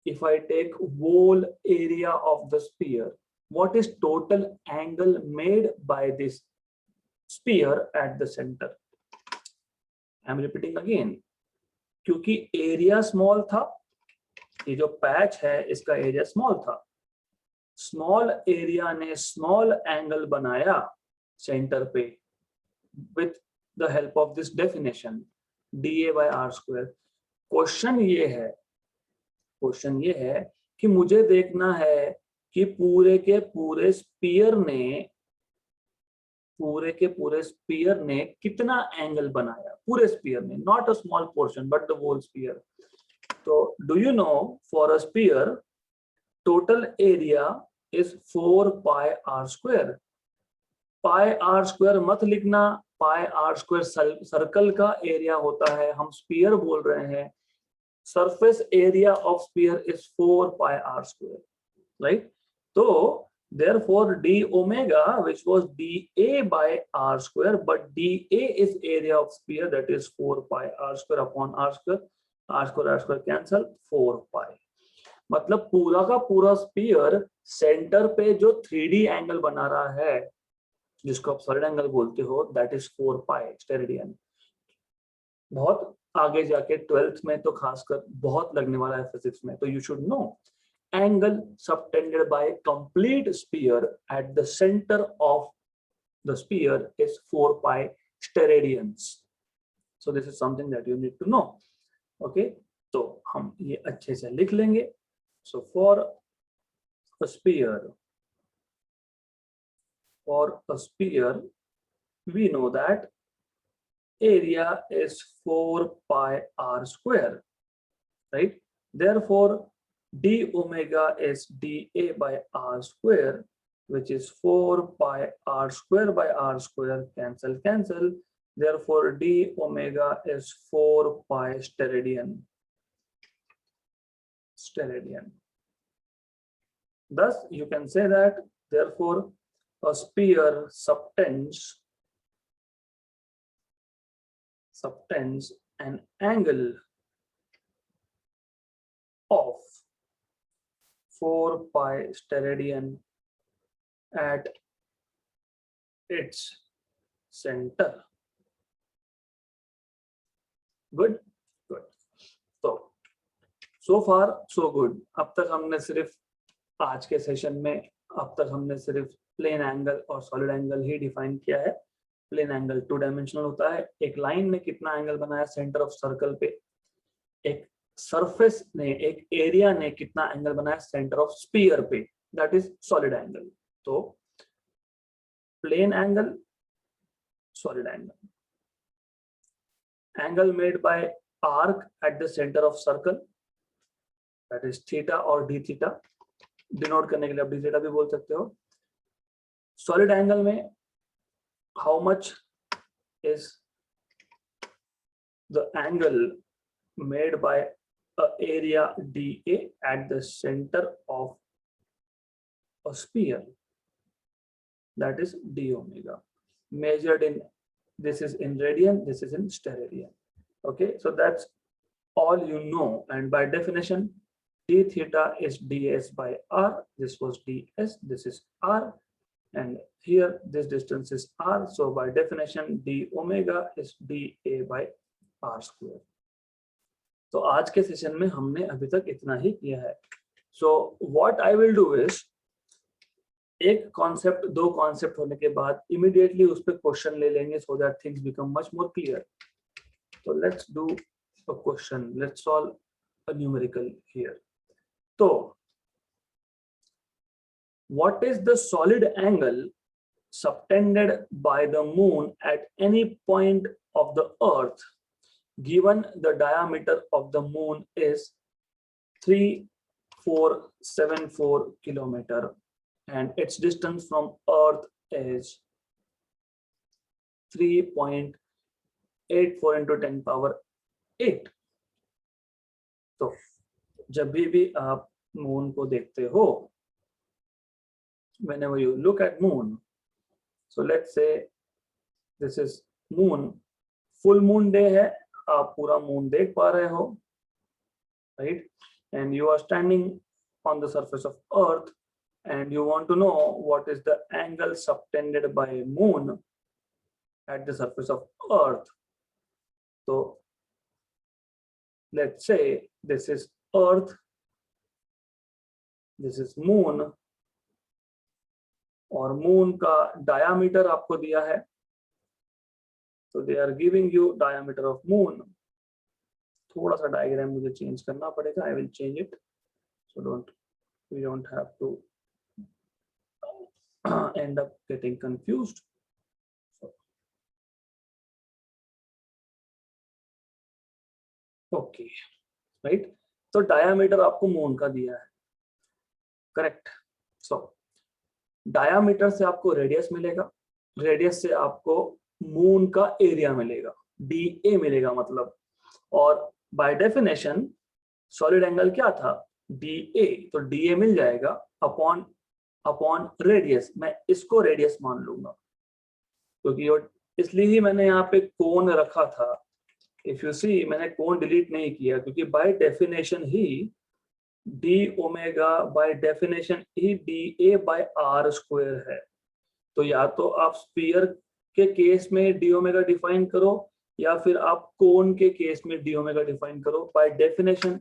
If I take whole area of the sphere, what is total angle made by this sphere at the center? I am repeating again, क्योंकि एरिया स्मॉल था, ये जो पैच है इसका एरिया स्मॉल था, स्मॉल एरिया ने स्मॉल एंगल बनाया centre पे with the help of this definition dA by r square। Question ये है कि मुझे देखना है कि पूरे के पूरे स्पीयर ने कितना एंगल बनाया, पूरे स्पीयर ने, not a small portion but the whole sphere. तो do you know, for a sphere total area is 4 pi R square. Pi R square मत लिखना, पाई आर स्क्वायर सर्कल का एरिया होता है, हम स्पीयर बोल रहे हैं। Surface area of sphere is 4 pi R square, right? तो therefore d omega, which was dA by r square, but dA is area of sphere, that is 4 pi r square upon r square, r square cancel, 4 pi। मतलब पूरा का पूरा spear centre पे जो 3D angle बना रहा है, जिसको आप सॉलिड एंगल बोलते हो, दैट इज 4 पाई स्टेरेडियन। बहुत आगे जाके 12th में तो खासकर बहुत लगने वाला है फिजिक्स में, तो you should know angle subtended by complete sphere at the center of the sphere is 4 pi steradians। So this is something that you need to know। Okay, तो हम ये अच्छे से लिख लेंगे। So for a sphere we know that area is 4 pi r square, right? Therefore d omega is dA by r square, which is 4 pi r square by r square, cancel। Therefore d omega is 4 pi steradian, steradian. Thus you can say that therefore a sphere subtends an angle of 4 pi steradian at its center. Good. So far so good. अब तक हमने सिर्फ आज के session में plane angle और solid angle ही define किया है। प्लेन एंगल 2 डायमेंशनल होता है। एक लाइन ने कितना एंगल बनाया सेंटर ऑफ सर्कल पे, एक सरफेस ने, एक एरिया ने कितना एंगल बनाया सेंटर ऑफ स्फीयर पे, दैट इज सॉलिड एंगल। तो plane angle, solid angle, angle made by arc at the centre of circle, that is theta और डी थीटा। डिनोट करने के लिए आप डी थीटा भी बोल सकते हो। सॉलिड एंगल में how much is the angle made by a area dA at the center of a sphere, that is d omega, measured in, this is in radian, this is in steradian. Okay, so that's all you know, and by definition d theta is ds by r. This was ds, this is r, and here this distance is r, so by definition d omega is dA by r square. तो आज के session में हमने अभी तक इतना ही किया है। So what I will do is, एक कॉन्सेप्ट, 2 कॉन्सेप्ट होने के बाद इमीडिएटली उस पर क्वेश्चन ले लेंगे, so that things become much more clear. तो let's do a question, let's solve a numerical here. तो what is the solid angle subtended by the moon at any point of the earth given the diameter of the moon is 3474 kilometer and its distance from earth is 3.84 into 10 power 8। तो जब भी आप moon को देखते हो, whenever you look at moon, so let's say this is moon, full moon day है, आप पूरा मून देख पा रहे हो, right? And you are standing on the surface of earth and you want to know what is the angle subtended by moon at the surface of earth. So let's say this is earth, this is moon, और moon का diameter आपको दिया है। So they are giving you diameter of moon. थोड़ा सा diagram मुझे change करना पड़ेगा, I will change it, so we don't have to end up getting confused. Okay, right? तो डायामीटर आपको मून का दिया है, करेक्ट। सो डायामीटर से आपको रेडियस मिलेगा, रेडियस से आपको मून का एरिया मिलेगा, dA मिलेगा मतलब, और बाय डेफिनेशन सॉलिड एंगल क्या था, dA, तो dA मिल जाएगा अपॉन रेडियस। मैं इसको रेडियस मान लूंगा क्योंकि इसलिए ही मैंने यहाँ पे कोण रखा था। इफ यू सी, मैंने कोण डिलीट नहीं किया क्योंकि बाय डेफिनेशन ही d ओमेगा बाय डेफिनेशन ही dA बाय r स्क्वायर है। तो या तो आप स्फीयर के केस में d ओमेगा डिफाइन करो या फिर आप कोन के केस में d ओमेगा डिफाइन करो। By definition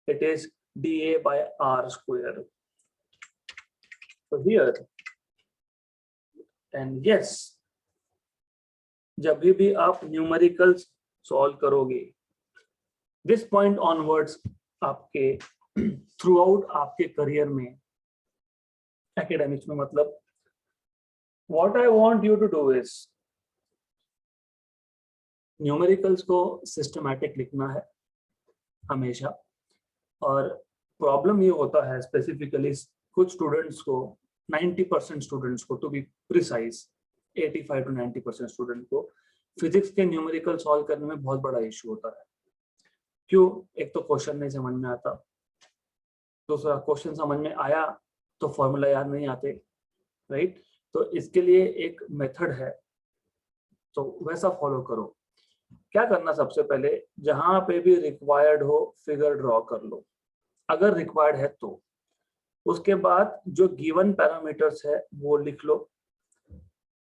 it is dA by r square. तो हियर एंड यस, जब भी आप न्यूमेरिकल्स सॉल्व करोगे दिस पॉइंट ऑनवर्ड्स, आपके थ्रू आउट आपके करियर में, एकेडमिक्स में, मतलब what I want you to do is numericals को सिस्टमैटिक लिखना है हमेशा। और प्रॉब्लम ये होता है स्पेसिफिकली कुछ स्टूडेंट्स को, 90% स्टूडेंट्स को, to be precise 85 to 90% student को फिजिक्स के न्यूमेरिकल सॉल्व करने में बहुत बड़ा इशू होता है। क्यों? एक तो क्वेश्चन नहीं समझ में आता, दूसरा क्वेश्चन समझ में आया तो फॉर्मूला याद नहीं आते, राइट? तो इसके लिए एक मेथड है, तो वैसा फॉलो करो। क्या करना, सबसे पहले जहां पे भी रिक्वायर्ड हो फिगर ड्रॉ कर लो, अगर रिक्वायर्ड है तो। उसके बाद जो गिवन पैरामीटर्स है वो लिख लो,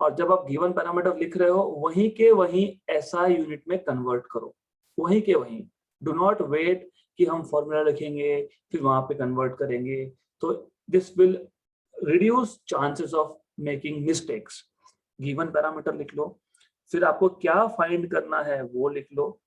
और जब आप गिवन पैरामीटर लिख रहे हो वहीं के वहीं एसआई यूनिट में कन्वर्ट करो, वहीं के वहीं। डू नॉट वेट कि हम फॉर्मूला लिखेंगे फिर वहां पे कन्वर्ट करेंगे, तो this will reduce chances of making mistakes. Given parameter लिख लो, फिर आपको क्या फाइंड करना है वो लिख लो।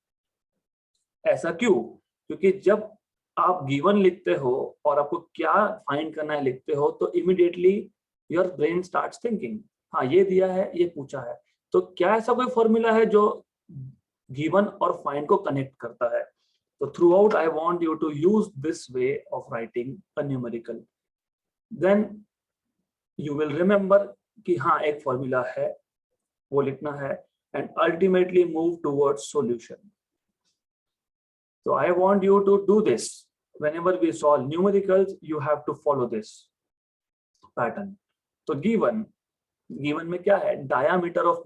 ऐसा क्यों? क्योंकि जब आप गिवन लिखते हो और आपको क्या फाइंड करना है लिखते हो, तो immediately your brain starts thinking, हाँ ये दिया है, ये पूछा है, तो क्या ऐसा कोई फॉर्मूला है जो गिवन और फाइंड को कनेक्ट करता है? तो throughout I want you to use this way of writing a numerical, then you will remember कि हाँ एक फॉर्मूला है, वो लिखना है, and ultimately move towards solution. So I want you to do this. Whenever we solve numericals, you have to follow this pattern. तो given में क्या है? Diameter of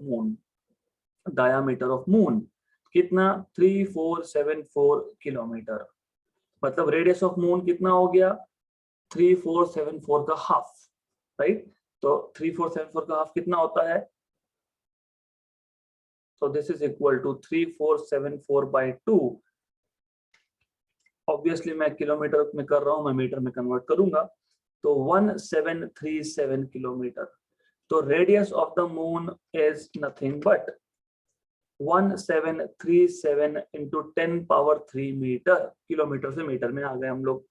moon कितना? 3474 किलोमीटर। मतलब रेडियस ऑफ मून कितना हो गया? 3474 का हाफ, राइट? तो 3474 का हाफ कितना होता है? So this is equal to 3474 by 2. Obviously मैं किलोमीटर में कर रहा हूं, मैं मीटर में कन्वर्ट करूंगा, तो 1737 किलोमीटर। तो radius of the moon is nothing but 1737 into 10 power 3 metre. Kilometre से मीटर में आ गए हम लोग,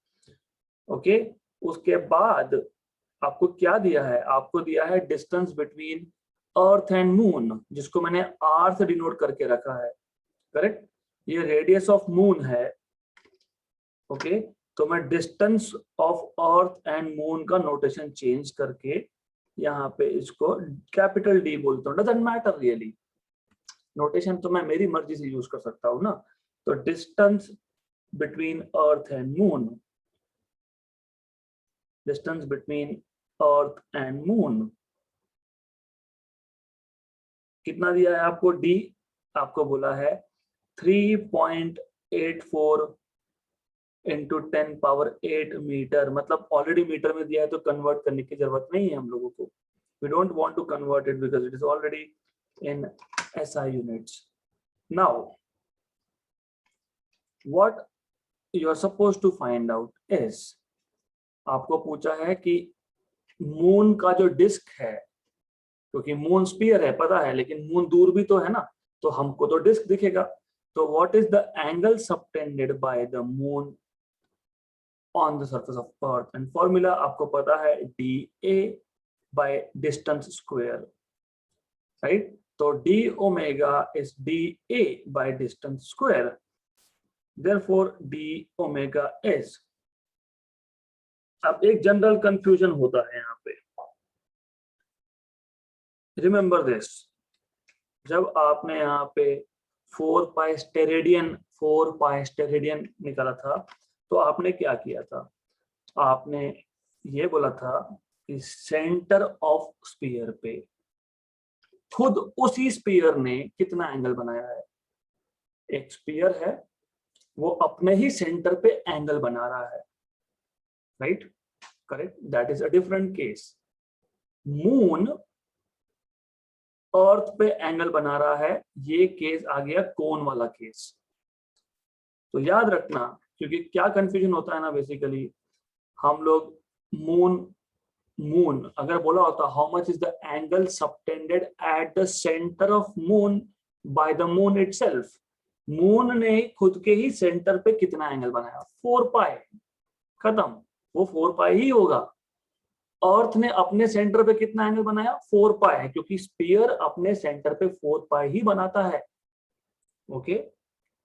ओके। उसके बाद आपको क्या दिया है? आपको दिया है distance between earth and moon, जिसको मैंने आर से डिनोट करके रखा है, करेक्ट? ये रेडियस ऑफ मून है, ओके। तो मैं distance of earth and moon का नोटेशन चेंज करके यहाँ पे इसको कैपिटल डी बोलता हूँ, डजंट मैटर रियली, नोटेशन तो मैं मेरी मर्जी से यूज कर सकता हूँ ना। तो distance between earth and moon, distance between earth and moon कितना दिया है आपको? डी आपको बोला है 3.84 इंटू 10 पावर 8 मीटर। मतलब ऑलरेडी मीटर में दिया है तो कन्वर्ट करने की जरूरत नहीं है हम लोगों को। We don't want to convert it because it is already in SI units. Now what you are supposed to find out is, आपको पूछा है कि मून का जो डिस्क है, क्योंकि मून स्फीयर है पता है, लेकिन मून दूर भी तो है ना, तो हमको तो डिस्क दिखेगा। तो what is the angle subtended by the moon on the surface of earth? and formula आपको पता है dA by distance square, right? तो d omega is dA by distance square, therefore d omega is। अब एक general confusion होता है यहाँ पे, रिमेंबर दिस, जब आपने यहाँ पे 4 पाई स्टेरेडियन निकाला था, तो आपने क्या किया था? आपने ये बोला था कि सेंटर ऑफ स्फीयर पे खुद उसी स्फीयर ने कितना एंगल बनाया है? एक स्फीयर है, वो अपने ही सेंटर पे एंगल बना रहा है, right? Correct, that is a different case. Moon earth पे एंगल बना रहा है, ये केस आ गया कोन वाला केस। तो याद रखना, क्योंकि क्या कंफ्यूजन होता है ना, बेसिकली हम लोग मून अगर बोला होता how much is the angle subtended at the centre of moon by the moon itself, moon ने खुद के ही सेंटर पे कितना एंगल बनाया? 4 पाई, खत्म, वो 4 पाई ही होगा। अर्थ ने अपने सेंटर पे कितना एंगल बनाया? 4 पाई, क्योंकि स्फीयर अपने सेंटर पे 4 पाई ही बनाता है, ओके,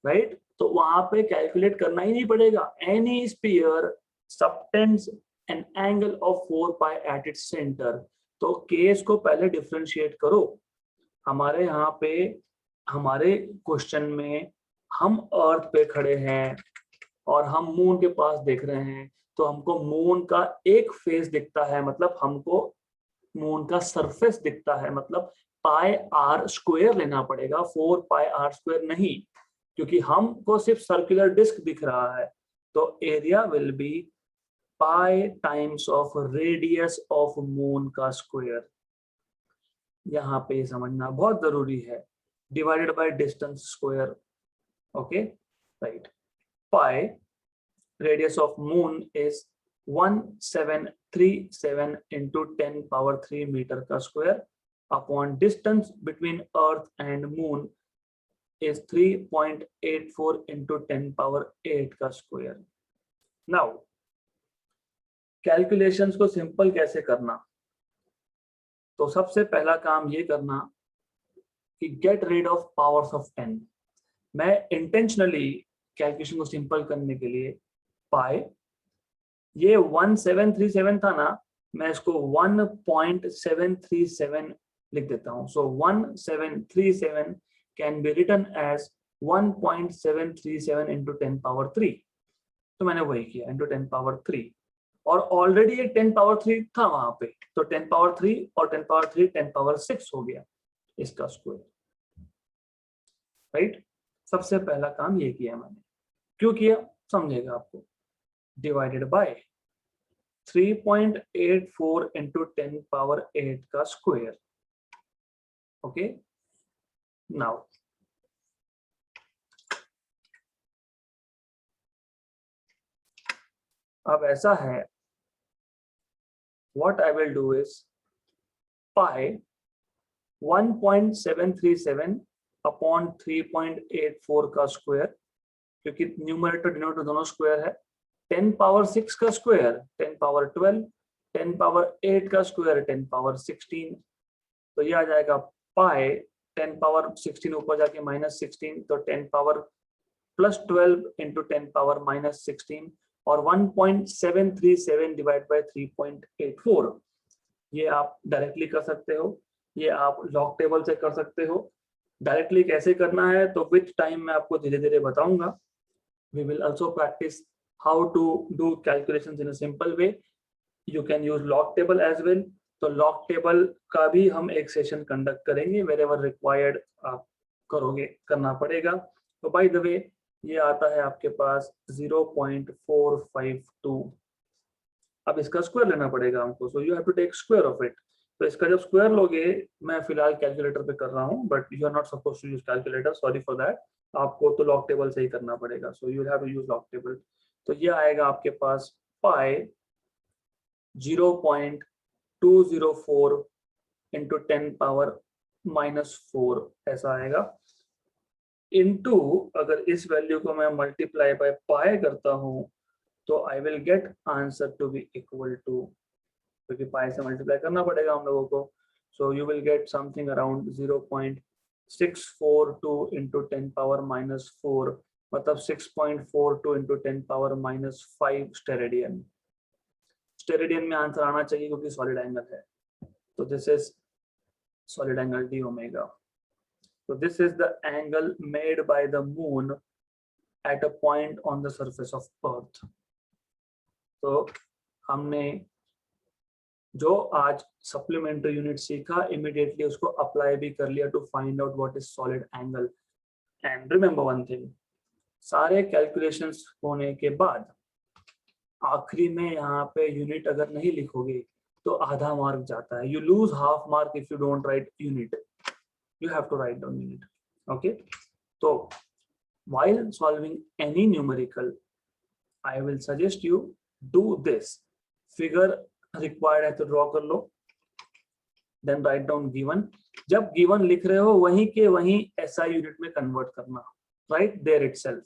राइट? तो वहां पे कैलकुलेट करना ही नहीं पड़ेगा। Any sphere subtends an angle of 4 pi at its centre. तो केस को पहले डिफरेंशिएट करो। हमारे यहाँ पे हमारे क्वेश्चन में हम अर्थ पे खड़े हैं और हम मून के पास देख रहे हैं, तो हमको मून का एक फेस दिखता है, मतलब हमको मून का सरफेस दिखता है, मतलब पाई आर स्क्वायर लेना पड़ेगा, 4 पाई आर स्क्वायर नहीं, क्योंकि हमको सिर्फ सर्कुलर डिस्क दिख रहा है। तो area will be pi times of radius of moon का स्क्वायर। यहाँ पे समझना बहुत जरूरी है, divided by distance square. Okay right, pi radius of moon is 1737 into 10 power 3 meter का square upon distance between earth and moon is 3.84 into 10 power 8 का square. Now calculations को simple कैसे करना, तो सबसे पहला काम ये करना कि get rid of powers of 10। मैं intentionally कैलकुलेशन को सिंपल करने के लिए पाई, ये 1737 था ना, मैं इसको 1.737 लिख देता हूं। So 1737 can be written as 1.737 into 10 power 3। तो मैंने वही किया, इंटू 10 पावर 3, और ऑलरेडी ये 10 पावर 3 था वहां पे, तो 10 पावर 3 और 10 पावर 3 10 पावर 6 हो गया इसका स्क्वायर। राइट, सबसे पहला काम ये किया मैंने। क्यों किया समझेगा आपको। डिवाइडेड बाय 3.84 into 10 power 8 का स्क्वायर। ओके, नाउ अब ऐसा है, what I will do is pi 1.737 upon 3.84 का स्क्वायर, क्योंकि न्यूमरेटर डिनोमिनेटर दोनों स्क्वायर है। 10 पावर 6 का स्क्वायर 10 पावर 12, 10 पावर 8 का स्क्वायर 10 पावर 16। तो ये आ जाएगा पाई 10 पावर 16 ऊपर जाके -16, तो 10 पावर प्लस 12 इंटू 10 पावर -16, और 1.737 डिवाइड बाय 3.84। ये आप डायरेक्टली कर सकते हो, ये आप लॉग टेबल से कर सकते हो। डायरेक्टली कैसे करना है तो विथ टाइम मैं आपको धीरे धीरे बताऊंगा। We will also practice how to do calculations in a simple way. You can use log table as well. तो लॉग टेबल का भी हम एक सेशन कंडक्ट करेंगे, वेर एवर रिक्वायर्ड आप करना पड़ेगा। तो बाय द वे ये आता है आपके पास 0.452। अब इसका स्क्वायर लेना पड़ेगा हमको, so you have to take square of it. तो इसका जब स्क्वायर लोगे, मैं फिलहाल कैलकुलेटर पे कर रहा हूँ, but you are not suppose to use calculator, sorry for that. आपको तो लॉग टेबल से ही करना पड़ेगा, so you have to use log table. तो ये आएगा आपके पास पाई 0.204 इंटू 10 पावर -4 ऐसा आएगा, इनटू अगर इस वैल्यू को मैं मल्टीप्लाई बाय पाई करता हूँ तो I will get answer to be equal to, क्योंकि पाई से मल्टीप्लाई करना पड़ेगा हम लोगों को। So you will get something around 0.642 into 10 power -4, मतलब 6.42 इंटू 10 पावर -5 स्टेरेडियन। स्टेरेडियन में आंसर आना चाहिए क्योंकि सॉलिड एंगल है। तो this is solid angle D omega. So this is the angle made by the moon at a point on the surface of earth. तो हमने जो आज सप्लीमेंट्री यूनिट सीखा, इमीडिएटली उसको अप्लाई भी कर लिया to find out what is solid angle. And remember one thing, सारे कैलकुलेशंस होने के बाद आखिरी में यहाँ पे यूनिट अगर नहीं लिखोगे तो आधा मार्क जाता है। You lose half mark if you don't write unit, you have to write down unit. Okay, so while solving any numerical, I will suggest you do this figure required है तो draw कर लो, then write down given। जब given लिख रहे हो वहीं के वहीं SI यूनिट में कन्वर्ट करना, right there itself।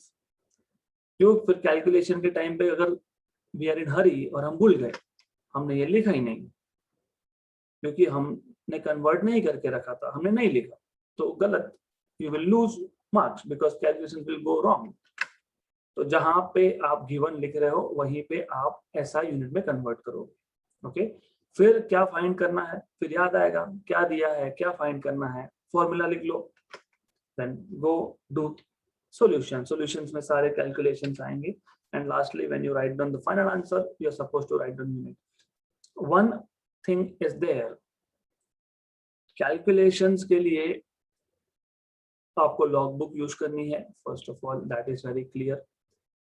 क्यों, फिर कैलकुलेशन के टाइम पे अगर we are in hurry और हम भूल गए, हमने ये लिखा ही नहीं क्योंकि हमने कन्वर्ट नहीं करके रखा था, हमने नहीं लिखा, तो गलत, you will lose marks because calculations will go wrong। तो जहां पे आप गिवन लिख रहे हो वहीं पे आप SI यूनिट में कन्वर्ट करोगे। ओके, फिर क्या फाइंड करना है, फिर याद आएगा क्या दिया है, क्या फाइंड करना है, फॉर्मूला लिख लो, then go do solution. Solutions में सारे कैलकुलेशंस आएंगे, and lastly when you write down the final answer you're supposed to write down unit. One thing is there, calculations के लिए आपको लॉग बुक यूज करनी है, first of all that is very clear.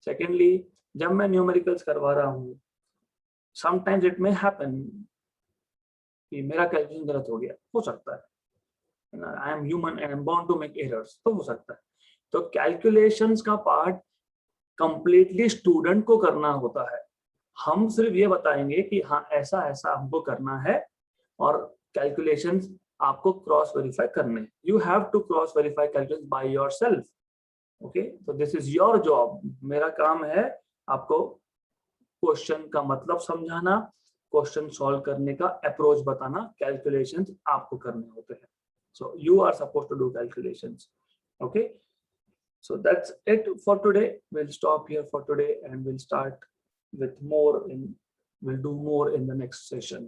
Secondly जब मैं numericals करवा रहा हूँ समटाइम्स इट मे हैपन कि मेरा कैलकुलेशन गलत हो गया, हो सकता है, I am human and I am bound to make errors, तो हो सकता है. तो कैलकुलेशंस का पार्ट कंप्लीटली स्टूडेंट को करना होता है. हम सिर्फ ये बताएंगे कि हाँ ऐसा ऐसा हमको करना है और कैलकुलेशंस आपको क्रॉस वेरीफाई करने. You have to cross verify calculations by yourself. Okay, तो दिस इज योर जॉब. मेरा काम है आपको क्वेश्चन का मतलब समझाना, क्वेश्चन सॉल्व करने का अप्रोच बताना, कैलकुलेशंस आपको करने होते हैं. So you are supposed to do calculations. Okay, so that's it for today. We'll stop here for today and we'll start with more in, we'll do more in the next session.